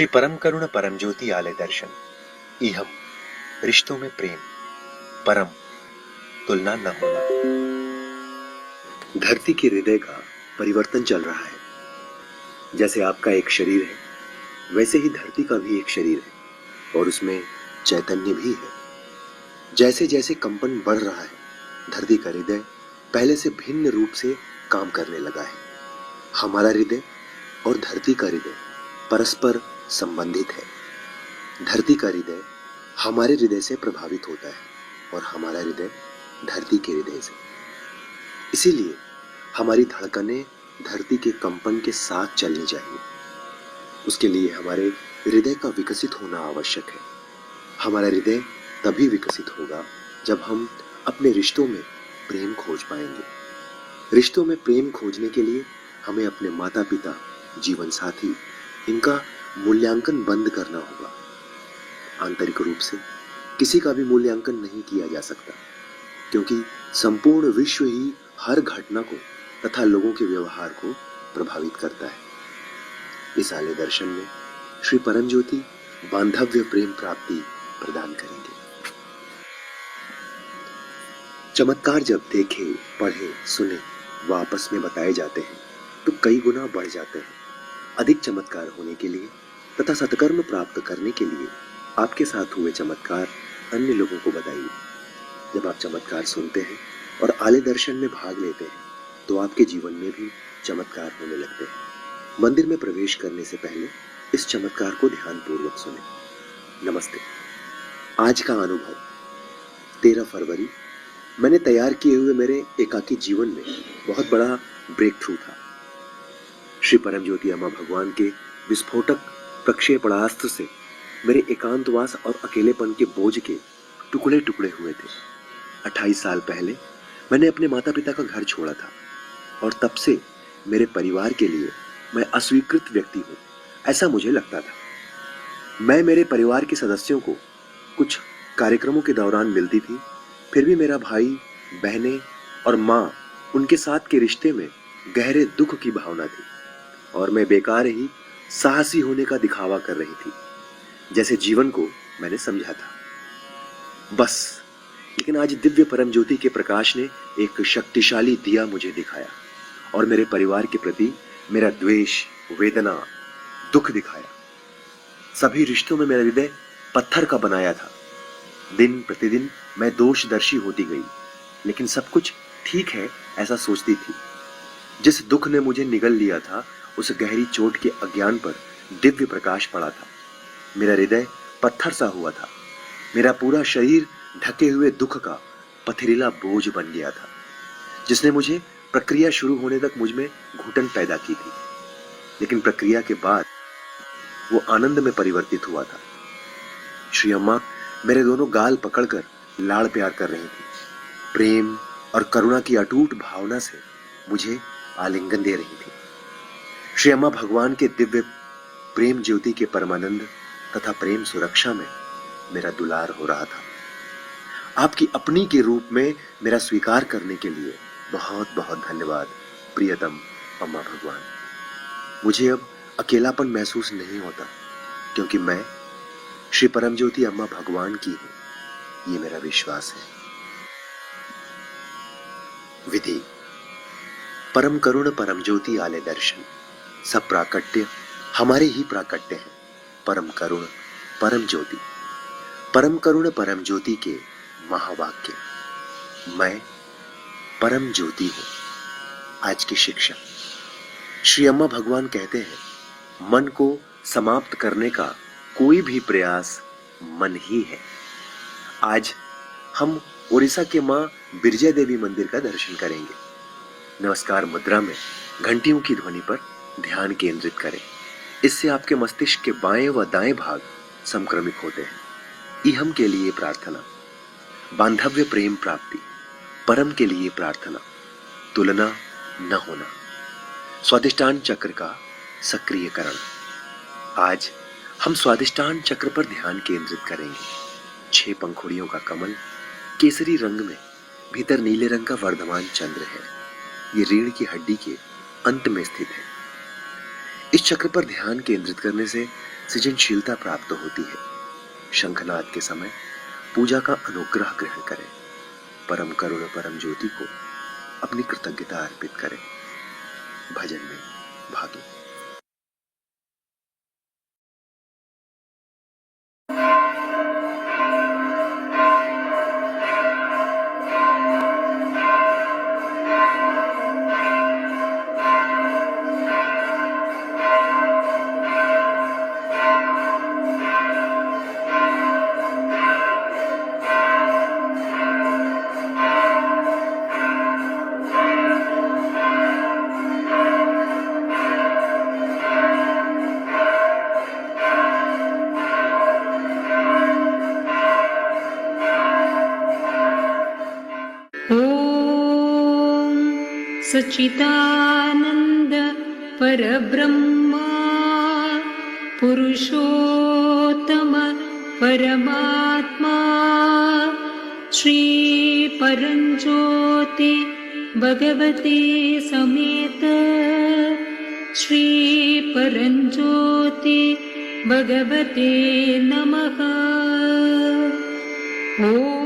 श्री परम करुण परम ज्योति आलय दर्शन इहम रिश्तों में प्रेम परम तुलना न होना। धरती के हृदय का परिवर्तन चल रहा है। जैसे आपका एक शरीर है वैसे ही धरती का भी एक शरीर है और उसमें चैतन्य भी है। जैसे जैसे कंपन बढ़ रहा है, धरती का हृदय पहले से भिन्न रूप से काम करने लगा है। हमारा हृदय और धरती का हृदय परस्पर संबंधित है। धरती का हृदय हमारे हृदय से प्रभावित होता है और हमारा हृदय धरती के हृदय से। इसीलिए हमारी धड़कनें धरती के कंपन के साथ चलनी चाहिए। उसके लिए हमारे हृदय का विकसित होना आवश्यक है। हमारा हृदय तभी विकसित होगा जब हम अपने रिश्तों में प्रेम खोज पाएंगे। रिश्तों में प्रेम खोजने के लिए हमें अपने माता पिता, जीवन साथी, इनका मूल्यांकन बंद करना होगा। आंतरिक रूप से किसी का भी मूल्यांकन नहीं किया जा सकता, क्योंकि संपूर्ण विश्व ही हर घटना को तथा लोगों के व्यवहार को प्रभावित करता है। इस आलय दर्शन में श्री परम ज्योति बांधव्य प्रेम प्राप्ति प्रदान करेंगे। चमत्कार जब देखे, पढ़े, सुने व आपस में बताए जाते हैं तो कई गुना बढ़ जाते हैं। अधिक चमत्कार होने के लिए तथा सत्कर्म प्राप्त करने के लिए आपके साथ हुए चमत्कार अन्य लोगों को बताइए। जब आप चमत्कार सुनते हैं और आलय दर्शन में भाग लेते हैं तो आपके जीवन में भी चमत्कार होने लगते हैं। मंदिर में प्रवेश करने से पहले इस चमत्कार को ध्यानपूर्वक सुने। नमस्ते। आज का अनुभव 13 फरवरी मैंने तैयार किए हुए मेरे एकाकी जीवन में बहुत बड़ा ब्रेक थ्रू था। श्री परम ज्योति अम्मा भगवान के विस्फोटक प्रक्षेपणास्त्र से मेरे एकांतवास और अकेलेपन के बोझ के टुकड़े टुकड़े हुए थे। 28 साल पहले मैंने अपने माता पिता का घर छोड़ा था और तब से मेरे परिवार के लिए मैं अस्वीकृत व्यक्ति हूँ, ऐसा मुझे लगता था। मैं मेरे परिवार के सदस्यों को कुछ कार्यक्रमों के दौरान मिलती थी, फिर भी मेरा भाई, बहनें और माँ, उनके साथ के रिश्ते में गहरे दुख की भावना थी और मैं बेकार ही साहसी होने का दिखावा कर रही थी, जैसे जीवन को मैंने समझा था। बस, लेकिन आज दिव्य परम ज्योति के प्रकाश ने एक शक्तिशाली दिया मुझे दिखाया और मेरे परिवार के प्रति मेरा द्वेष, वेदना, दुख दिखाया। सभी रिश्तों में मेरा हृदय पत्थर का बनाया था। दिन प्रतिदिन मैं दोषदर्शी होती गई, लेकिन सब कुछ ठीक है ऐसा सोचती थी। जिस दुख ने मुझे निगल लिया था, उस गहरी चोट के अज्ञान पर दिव्य प्रकाश पड़ा था। मेरा हृदय पत्थर सा हुआ था। मेरा पूरा शरीर ढके हुए दुख का पथरीला बोझ बन गया था, जिसने मुझे प्रक्रिया शुरू होने तक मुझ में घुटन पैदा की थी। लेकिन प्रक्रिया के बाद वो आनंद में परिवर्तित हुआ था। श्री अम्मा मेरे दोनों गाल पकड़कर लाड़ प्यार कर रही थी। प्रेम और करुणा की अटूट भावना से मुझे आलिंगन दे रही थी। श्री अम्मा भगवान के दिव्य प्रेम ज्योति के परमानंद तथा प्रेम सुरक्षा में मेरा दुलार हो रहा था। आपकी अपनी के रूप में मेरा स्वीकार करने के लिए बहुत बहुत धन्यवाद प्रियतम अम्मा भगवान। मुझे अब अकेलापन महसूस नहीं होता, क्योंकि मैं श्री परम ज्योति अम्मा भगवान की हूं, ये मेरा विश्वास है। विधि: परम करुण परम ज्योति आलय दर्शन। सब प्राकट्य हमारे ही प्राकट्य हैं। परम करुण परम ज्योति। परम करुण परम ज्योति के महावाक्य: मैं परम ज्योति हूं। आज की शिक्षा: श्री अम्मा भगवान कहते हैं, मन को समाप्त करने का कोई भी प्रयास मन ही है। आज हम उड़ीसा के मां बिरजा देवी मंदिर का दर्शन करेंगे। नमस्कार मुद्रा में घंटियों की ध्वनि पर ध्यान केंद्रित करें। इससे आपके मस्तिष्क के बाएं व दाएं भाग समक्रमिक होते हैं। इहम के लिए प्रार्थना, बांधव्य प्रेम प्राप्ति, परम के लिए प्रार्थना, तुलना न होना, स्वादिष्टान चक्र का सक्रियकरण। आज हम स्वादिष्टान चक्र पर ध्यान केंद्रित करेंगे। 6 पंखुड़ियों का कमल केसरी रंग में, भीतर नीले रंग का वर्धमान चंद्र है। ये रीढ़ की हड्डी के अंत में स्थित है। इस चक्र पर ध्यान केंद्रित करने से सृजनशीलता प्राप्त होती है। शंखनाद के समय पूजा का अनुग्रह ग्रहण करें। परम करुण परम ज्योति को अपनी कृतज्ञता अर्पित करें। भजन में भागे। सच्चिदानंद परब्रह्मा पुरुषोत्तम परमात्मा श्री परंज्योति भगवती समेत श्री परंज्योति भगवते नमः। ओम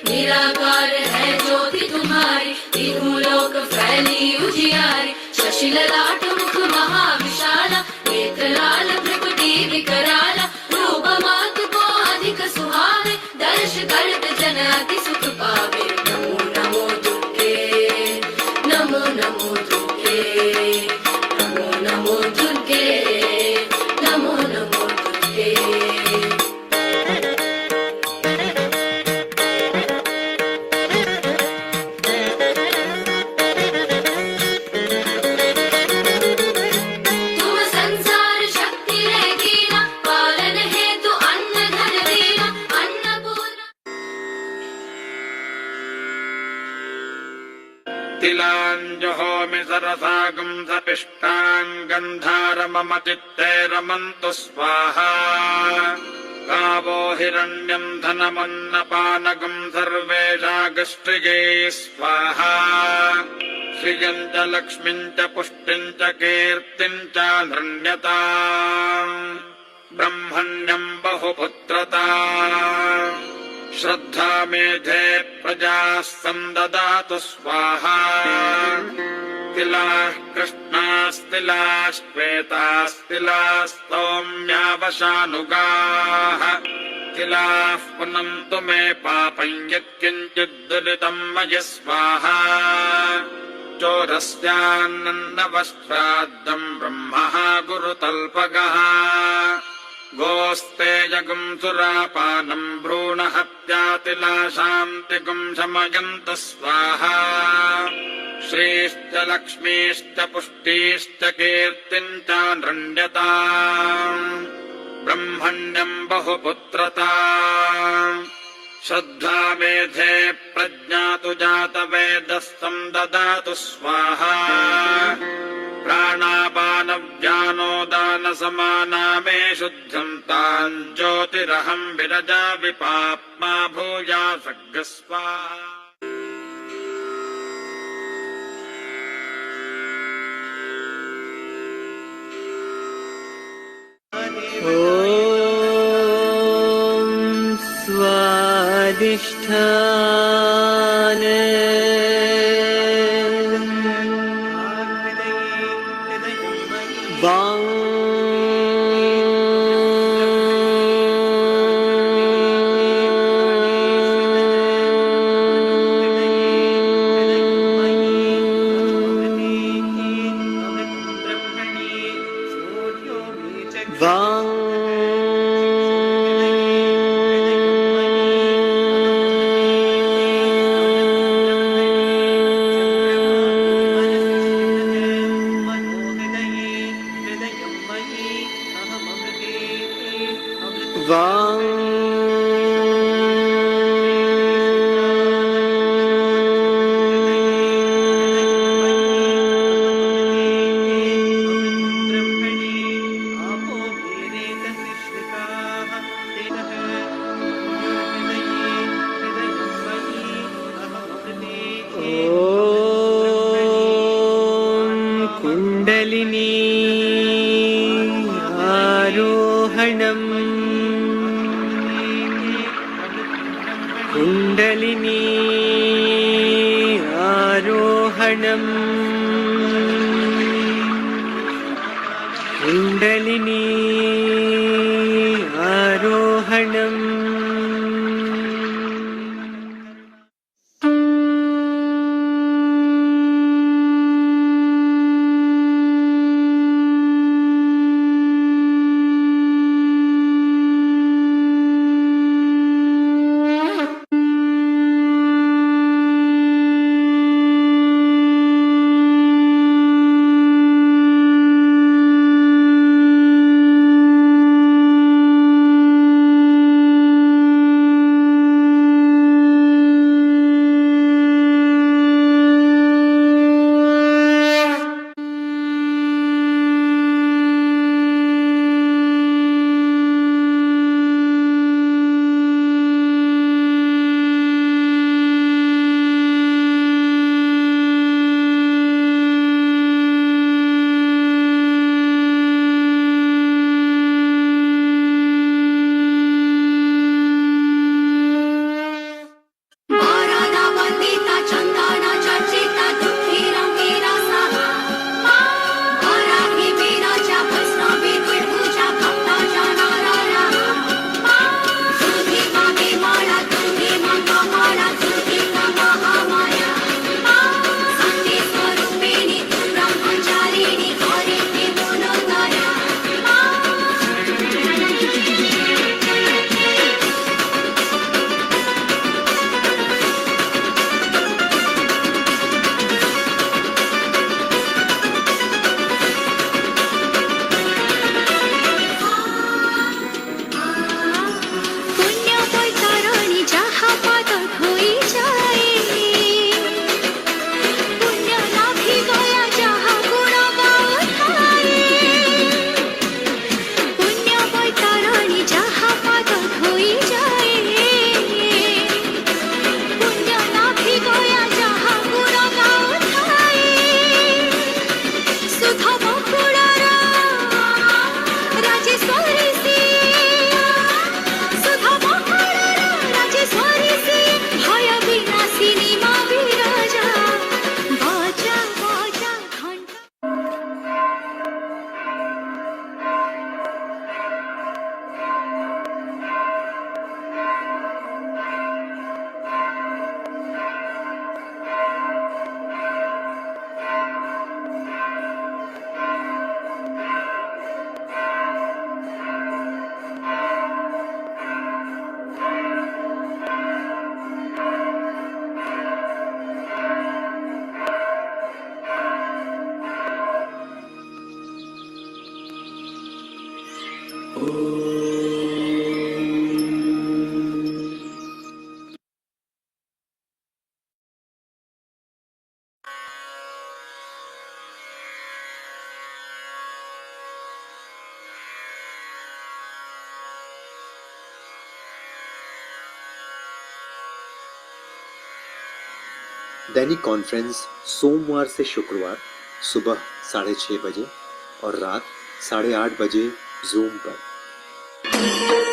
निराकार है ज्योति तुम्हारी, तीनों लोक फैली उजियारी। शशि ललाट मुख महाविशाला, नेत्र लाल भ्रुकुटी विकराला। रूप मातु को अधिक सुहावे, दर्श करत जन अति सुख पावे। नमो नमो दुर्गे, नमो नमो दुर्गे, नमो नमो दुर्गे, नमो नमो दुर्गे। तिलाञ्जहोमि सरसागं सपिष्टान् गन्धार मम चित्ते रमन्तु स्वाहा। गावो हिरण्यं धनमन्नपानकं सर्वेषागस्त्रियै स्वाहा। श्रियं च लक्ष्मीं च पुष्टिं च कीर्तिं च नृण्यता, ब्रह्मण्यं बहुपुत्रता। श्रद्धा मेधे प्रजाः सन्ददातु स्वाहा। तिलाः कृष्णास्तिलाः श्वेतास्तिलाः सौम्यावशानुगाः। तिलाः पुनन्तु मे पापं यत्किञ्चिद्दुरितं मयि स्वाहा। चोरस्यान्नवश्राद्धं ब्रह्मः गुरुतल्पगः। गोस्तेजगुं सुरापानं भ्रूणहत्यातिलाशान्तिगुं शमयन्तु स्वाहा। श्रीश्च लक्ष्मीश्च पुष्टिश्च कीर्तिं च नृण्यता, ब्रह्मण्यं बहुपुत्रता। श्रद्धा मेधे प्रज्ञा तु जातवेदः ददातु स्वाहा। प्राणापानव्यानोदानसमाना मे शुद्धं तां ज्योतिरहं विरजा विपाप्मा भूयासग् स्वाहा। स्वादिष्ठाने कुण्डलिनी आरोहणम् कुण्डलिनी आरोहणम् कुण्डलिनी आरोहणम् दैनिक कॉन्फ्रेंस सोमवार से शुक्रवार सुबह 6:30 बजे और रात 8:30 बजे जूम पर।